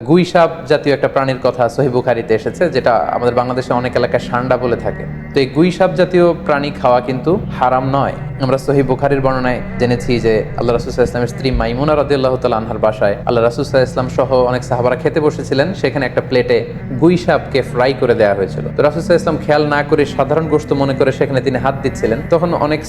গুই সাপ জাতীয় একটা প্রাণীর কথা সহিহ বুখারীতে এসেছে, যেটা আমাদের বাংলাদেশে অনেক এলাকায় সান্ডা বলে থাকে। তো এই গুই সাপ জাতীয় প্রাণী খাওয়া কিন্তু হারাম নয়। আমরা সহিহ বুখারীর বর্ণনায় জেনেছি যে আল্লাহ রাসূল সাল্লাল্লাহু আলাইহি ওয়াসাল্লামের স্ত্রী মাইমুনা রাদিয়াল্লাহু তাআলা আনহার বাসায় আল্লাহ রাসূল সাল্লাল্লাহু আলাইহি ওয়াসাল্লাম সহ অনেক সাহাবারা খেতে বসেছিলেন। সেখানে একটা প্লেটে গুই সাপকে ফ্রাই করে দেওয়া হয়েছিল। তো রাসূল সাল্লাল্লাহু আলাইহি ওয়াসাল্লাম খেয়াল না করে সাধারণ গোশত মনে করে সেখানে তিনি হাত দিচ্ছিলেন। তখন অনেক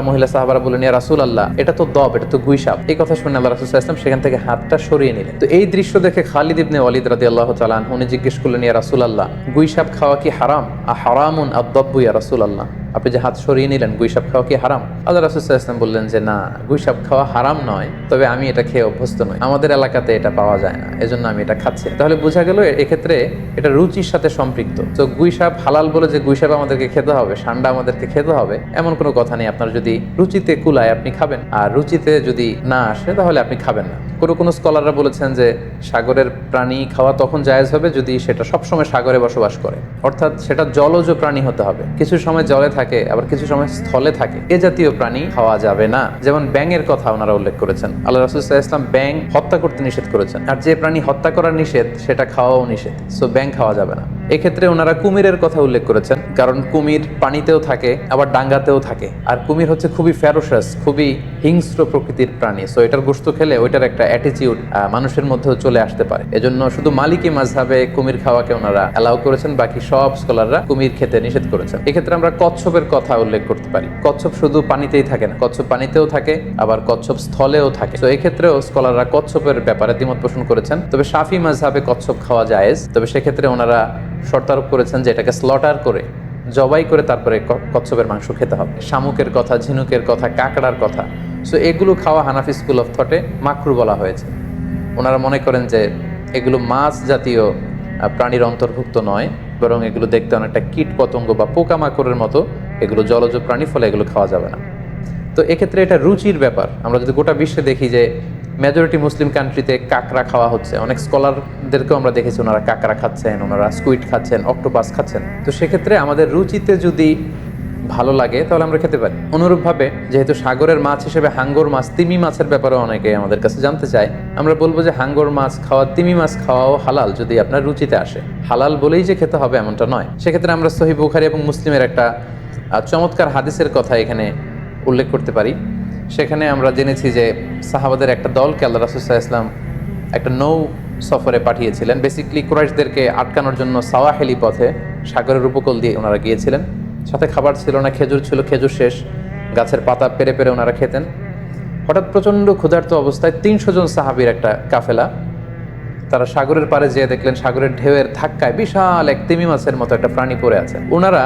মহিলা সাহাবারা বললেন, ইয়া রাসূলুল্লাহ, এটা তো দব, এটা তো গুই সাপ। এই কথা শুনে আল্লাহ রাসূল সাল্লাল্লাহু আলাইহি ওয়াসাল্লাম সেখান থেকে হাতটা সরিয়ে নিলেন। তো এই দৃশ্য দেখে খালিদ ইবনে ওয়ালিদ রাদিয়াল্লাহু তাআলা আনহু উনি জিজ্ঞেস করলেন, ইয়া রাসূলুল্লাহ, গুই সাপ খাওয়া কি হারাম? হারামুন আদ-দাব্বু ইয়া রাসূলুল্লাহ, আপনি যে হাত সরিয়ে নিলেন, গুই সাপ খাওয়া কি হারাম? আল্লাহ রাসূল সাল্লাল্লাহু আলাইহি ওয়াসাল্লাম বললেন যে না, গুই সাপ খাওয়া হারাম নয়, তবে আমি এটা খেয়ে অভ্যস্ত নই, আমাদের এলাকাতে এটা পাওয়া যায় না, এজন্য আমি এটা খাচ্ছি। তাহলে বোঝা গেল এক্ষেত্রে এটা রুচির সাথে সম্পৃক্ত। তো গুই সাপ হালাল বলে যে গুই সাপ আমাদেরকে খেতে হবে, সান্ডা আমাদেরকে খেতে হবে, এমন কোনো কথা নেই। আপনার যদি রুচিতে কুলায় আপনি খাবেন, আর রুচিতে যদি না আসে তাহলে আপনি খাবেন না। কোনো স্কলাররা বলেছেন যে সাগরের প্রাণী খাওয়া তখন জায়েজ হবে যদি সেটা সবসময় সাগরে বসবাস করে, অর্থাৎ সেটা জলজ প্রাণী হতে হবে। কিছু সময় জলে থাকে, আবার কিছু সময় স্থলে থাকে, এ জাতীয় প্রাণী খাওয়া যাবে না। যেমন ব্যাঙের কথা ওনারা উল্লেখ করেছেন, আল্লাহ রাসূল সাল্লাল্লাহু আলাইহি ওয়াসাল্লাম ব্যাঙ হত্যা করতে নিষেধ করেছেন, আর যে প্রাণী হত্যা করা নিষেধ সেটা খাওয়াও নিষেধ, সো ব্যাঙ খাওয়া যাবে না। এক্ষেত্রে ওনারা কুমিরের কথা উল্লেখ করেছেন, কারণ কুমির পানিতেও থাকে আবার ডাঙ্গাতেও থাকে, আর কুমির হচ্ছে খুবই ফেরোসাস, খুবই হিংস্র প্রকৃতির প্রাণী। সো এটার গোশত খেলে ওইটার একটা অ্যাটিটিউড মানুষের মধ্যেও চলে আসতে পারে। এজন্য শুধু মালিকি মাযহাবে কুমির খাওয়াকে ওনারা অ্যালাউ করেছেন, বাকি সব স্কলাররা কুমির খেতে নিষেধ করেছেন। এক্ষেত্রে আমরা কচ্ছপের কথা উল্লেখ করতে পারি। কচ্ছপ শুধু পানিতেই থাকে না, কচ্ছপ পানিতেও থাকে, আবার কচ্ছপ স্থলেও থাকে। তো এক্ষেত্রেও স্কলাররা কচ্ছপের ব্যাপারে দ্বিমত পোষণ করেছেন। তবে শাফি মাযহাবে কচ্ছপ খাওয়া জায়েজ, তবে সেক্ষেত্রে ওনারা শর্ত আরোপ করেছেন যে এটাকে স্লটার করে, জবাই করে তারপরে কচ্ছপের মাংস খেতে হবে। শামুকের কথা, ঝিনুকের কথা, কাঁকড়ার কথা, সো এগুলো খাওয়া হানাফি স্কুল অফ থটে মাকরু বলা হয়েছে। ওনারা মনে করেন যে এগুলো মাছ জাতীয় প্রাণীর অন্তর্ভুক্ত নয়, বরং এগুলো দেখতে অনেকটা কীট পতঙ্গ বা পোকামাকড়ের মতো, এগুলো জলজ প্রাণী, ফলে এগুলো খাওয়া যাবে না। তো এক্ষেত্রে এটা রুচির ব্যাপার। আমরা যদি গোটা বিশ্বে দেখি যে মেজরিটি মুসলিম কান্ট্রিতে কাঁকড়া খাওয়া হচ্ছে, অনেক স্কলারদেরকেও আমরা দেখেছি ওনারা কাঁকড়া খাচ্ছেন, ওনারা স্কুইড খাচ্ছেন, অক্টোপাস খাচ্ছেন। তো সেক্ষেত্রে আমাদের রুচিতে যদি ভালো লাগে তাহলে আমরা খেতে পারি। অনুরূপভাবে যেহেতু সাগরের মাছ হিসেবে হাঙ্গর মাছ, তিমি মাছের ব্যাপারে অনেকে আমাদের কাছে জানতে চায়, আমরা বলবো যে হাঙ্গর মাছ খাওয়া, তিমি মাছ খাওয়াও হালাল যদি আপনার রুচিতে আসে। হালাল বলেই যে খেতে হবে এমনটা নয়। সেক্ষেত্রে আমরা সহিহ বুখারী এবং মুসলিমের একটা চমৎকার হাদিসের কথা এখানে উল্লেখ করতে পারি। সেখানে আমরা জেনেছি যে সাহাবাদের একটা দলকে আল্লাহ রাসূল সাল্লাল্লাহু আলাইহি ওয়াসাল্লাম একটা নৌ সফরে পাঠিয়েছিলেন। বেসিক্যালি কুরাইশদেরকে আটকানোর জন্য সাওয়াহিলি পথে সাগরের উপকূল দিয়ে ওনারা গিয়েছিলেন। সাথে খাবার ছিল না, খেজুর ছিল, খেজুর শেষ, গাছের পাতা পেরে পেরে ওনারা খেতেন। হঠাৎ প্রচণ্ড ক্ষুধার্ত অবস্থায় 300 জন সাহাবীর একটা কাফেলা, তারা সাগরের পাড়ে যেয়ে দেখলেন সাগরের ঢেউয়ের ধাক্কায় বিশাল এক তিমি মাছের মতো একটা প্রাণী পড়ে আছে। ওনারা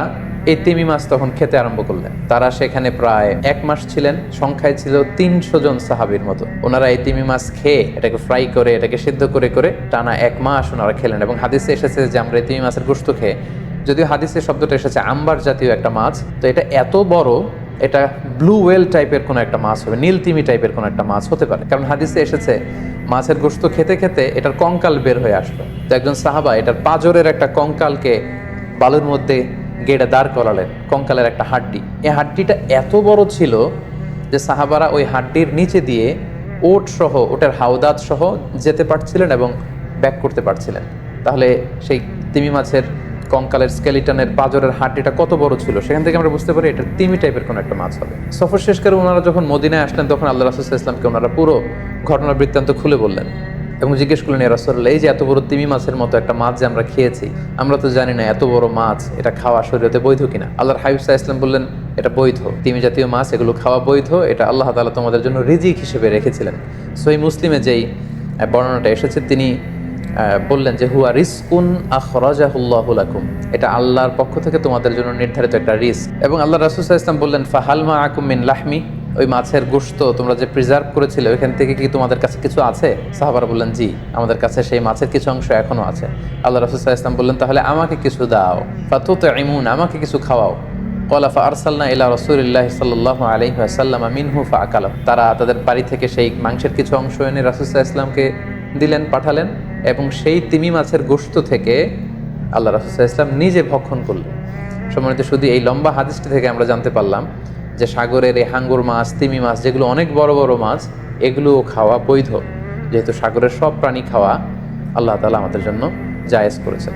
এই তিমি মাছ তখন খেতে আরম্ভ করলেন। তারা সেখানে প্রায় 1 মাস ছিলেন, সংখ্যায় ছিল 300 জন সাহাবীর মতো। ওনারা এই তিমি মাছ খেয়ে, এটাকে ফ্রাই করে, এটাকে সিদ্ধ করে করে টানা 1 মাস ওনারা খেলেন। এবং হাদিসে এসেছে যে আমরা এই তিমি মাছের গোশত খেয়ে, যদিও হাদিসের শব্দটা এসেছে আম্বার জাতীয় একটা মাছ, তো এটা এত বড়, এটা ব্লু ওয়েল টাইপের কোনো একটা মাছ হবে, নীল তিমি টাইপের কোনো একটা মাছ হতে পারে, কারণ হাদিসে এসেছে মাছের গোশত খেতে খেতে এটার কঙ্কাল বের হয়ে আসলো। তো একজন সাহাবা এটার পাঁজরের একটা কঙ্কালকে বালুর মধ্যে গেড়ে দাঁড় করালেন, কঙ্কালের একটা হাড্ডি। এই হাড্ডিটা এত বড় ছিল যে সাহাবারা ওই হাড্ডির নিচে দিয়ে ওট সহ, ওটার হাওদাত সহ যেতে পারছিলেন এবং ব্যাক করতে পারছিলেন। তাহলে সেই তিমি মাছের কঙ্কালের স্কেলিটনের পাঁজরের হাড্ডিটা কত বড় ছিল, সেখান থেকে আমরা বুঝতে পারি এটা তিমি টাইপের কোনো একটা মাছ হবে। সফর শেষ করে ওনারা যখন মদিনায় আসলেন, তখন আল্লাহ রাসূল সাল্লাল্লাহু আলাইহি ওয়াসাল্লামকে ওনারা পুরো ঘটনার বৃত্তান্ত খুলে বললেন এবং জিজ্ঞেস করলেন, ইয়া রাসূলুল্লাহ, এই যে এত বড় তিমি মাছের মতো একটা মাছ যে আমরা খেয়েছি, আমরা তো জানি না এত বড় মাছ এটা খাওয়া শরীয়তে বৈধ কিনা। আল্লাহর হাবিব সাল্লাল্লাহু আলাইহি ওয়াসাল্লাম বললেন, এটা বৈধ, তিমি জাতীয় মাছ এগুলো খাওয়া বৈধ, এটা আল্লাহ তাআলা তোমাদের জন্য রিজিক হিসেবে রেখেছিলেন। সহিহ মুসলিমে যেই বর্ণনাটা এসেছে, তিনি বললেন যে হুয়া রিজকুন আখরাজাহুল্লাহু লাকুম, এটা আল্লাহর পক্ষ থেকে তোমাদের জন্য নির্ধারিত একটা রিজক। এবং আল্লাহ রাসূল সাল্লাল্লাহু আলাইহি ওয়াসাল্লাম বললেন, ফাহাল মাআকুম মিন লাহমি, ওই মাছের গোশত তোমরা যে প্রিজার্ভ করেছিলে ওইখান থেকে কি তোমাদের কাছে কিছু আছে? সাহাবারা বললেন, জি, আমাদের কাছে সেই মাছের কিছু অংশ এখনো আছে। আল্লাহ রাসূল সাল্লাল্লাহু আলাইহি ওয়াসাল্লাম বললেন, তাহলে আমাকে কিছু দাও, ফাতুতঈমুন, আমাকে কিছু খাওয়াও। ক্বালা ফাআরসালনা ইলা রাসূলিল্লাহি সাল্লাল্লাহু আলাইহি ওয়াসাল্লাম মিনহু ফাআকালা, তারা তাদের বাড়ি থেকে সেই মাংসের কিছু অংশ এনে রাসূল সাল্লাল্লাহু আলাইহি ওয়াসাল্লামকে দিলেন, পাঠালেন, এবং সেই তিমি মাছের গোশত থেকে আল্লাহ রাসূল সাল্লাল্লাহু আলাইহি ওয়াসাল্লাম নিজে ভক্ষণ করলেন। সম্মানিত, শুধু এই লম্বা হাদিসটি থেকে আমরা জানতে পারলাম যে সাগরের এই হাঙ্গর মাছ, তিমি মাছ, যেগুলো অনেক বড় বড় মাছ, এগুলো খাওয়া বৈধ। যেহেতু সাগরের সব প্রাণী খাওয়া আল্লাহ তাআলা আমাদের জন্য জায়েজ করেছেন।